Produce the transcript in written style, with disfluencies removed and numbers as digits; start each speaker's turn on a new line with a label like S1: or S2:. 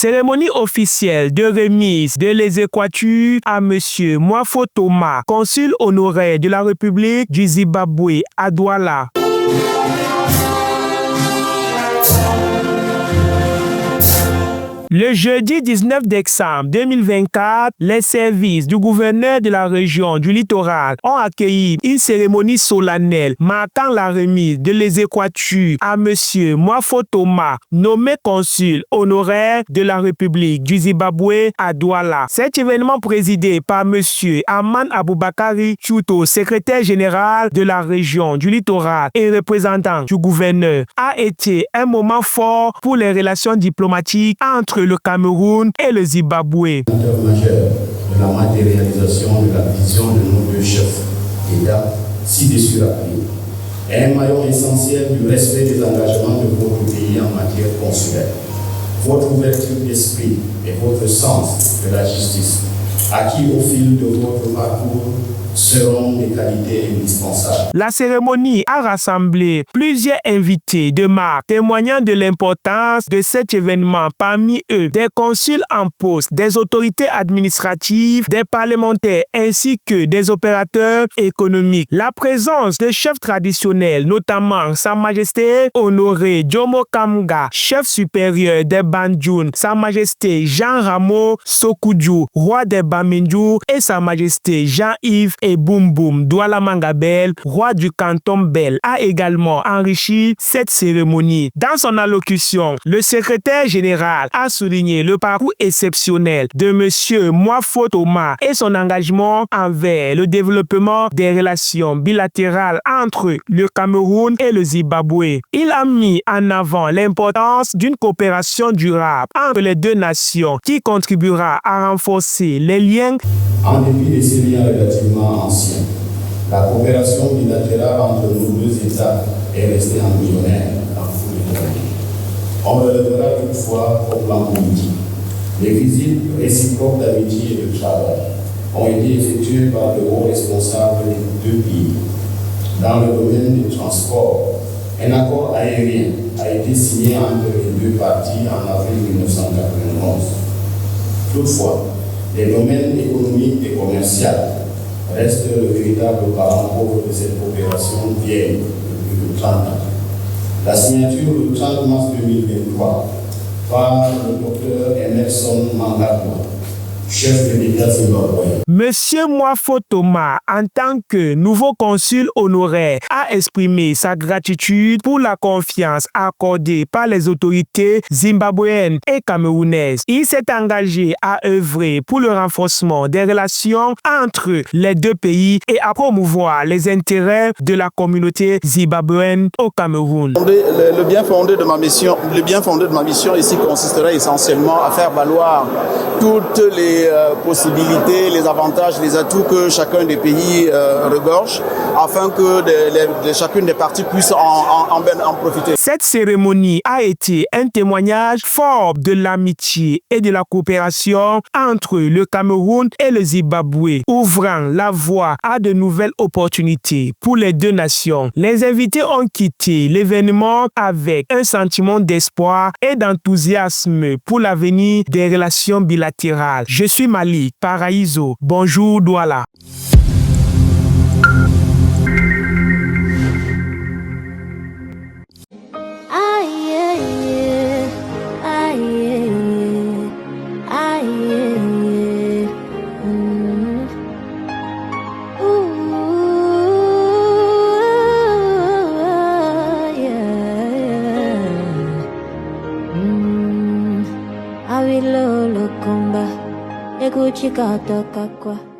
S1: Cérémonie officielle de remise de l'exéquatur à Monsieur Mwafo Thomas, consul honoraire de la République du Zimbabwe à Douala. Le jeudi 19 décembre 2024, les services du gouverneur de la région du littoral ont accueilli une cérémonie solennelle marquant la remise de l'exéquatur à Monsieur Mwafo Thomas, nommé consul honoraire de la République du Zimbabwe à Douala. Cet événement présidé par Monsieur Aman Aboubakari Chuto, secrétaire général de la région du littoral et représentant du gouverneur, a été un moment fort pour les relations diplomatiques entre le Cameroun et le Zimbabwe.
S2: Majeur de la matérialisation de la vision de nos deux chefs d'État ci-dessus rappelés est un maillon essentiel du respect des engagements de votre pays en matière consulaire. Votre ouverture d'esprit et votre sens de la justice, acquis au fil de votre parcours, seront des qualités indispensables.
S1: La cérémonie a rassemblé plusieurs invités de marque témoignant de l'importance de cet événement, parmi eux des consuls en poste, des autorités administratives, des parlementaires ainsi que des opérateurs économiques. La présence de chefs traditionnels, notamment Sa Majesté Honoré Jomo Kamga, chef supérieur des Banjoun, Sa Majesté Jean Ramo Sokudju, roi des Bamindjou, et Sa Majesté Jean-Yves et Boum Boum Douala Mangabel, roi du canton Bel, a également enrichi cette cérémonie. Dans son allocution, le secrétaire général a souligné le parcours exceptionnel de Monsieur Mwafo Thomas et son engagement envers le développement des relations bilatérales entre le Cameroun et le Zimbabwe. Il a mis en avant l'importance d'une coopération durable entre les deux nations qui contribuera à renforcer les liens.
S2: En dépit de ces liens relativement anciens, la coopération bilatérale entre nos deux États est restée embryonnaire dans tout le monde. On relèvera toutefois au plan politique. Les visites réciproques d'amitié et de travail ont été effectuées par de hauts responsables des deux pays. Dans le domaine du transport, un accord aérien a été signé entre les deux parties en avril 1991. Toutefois, les domaines économiques et commerciaux restent le véritable parent pauvre de cette coopération vieille depuis plus de 30 ans. La signature le 30 mars 2023 par le docteur Emerson Mnangagwa, chef de l'État zimbabwéen.
S1: Monsieur Mwafo Thomas, en tant que nouveau consul honoraire, a exprimé sa gratitude pour la confiance accordée par les autorités zimbabwéennes et camerounaises. Il s'est engagé à œuvrer pour le renforcement des relations entre les deux pays et à promouvoir les intérêts de la communauté zimbabwéenne au Cameroun.
S3: Le bien fondé de ma mission ici consisterait essentiellement à faire valoir toutes les possibilités, les avantages, les atouts que chacun des pays regorge, afin que chacune des parties puisse en profiter.
S1: Cette cérémonie a été un témoignage fort de l'amitié et de la coopération entre le Cameroun et le Zimbabwe, ouvrant la voie à de nouvelles opportunités pour les deux nations. Les invités ont quitté l'événement avec un sentiment d'espoir et d'enthousiasme pour l'avenir des relations bilatérales. Je suis Malik Paraïso. Bonjour Douala.
S4: Awilo lokomba ekuchika toka kwa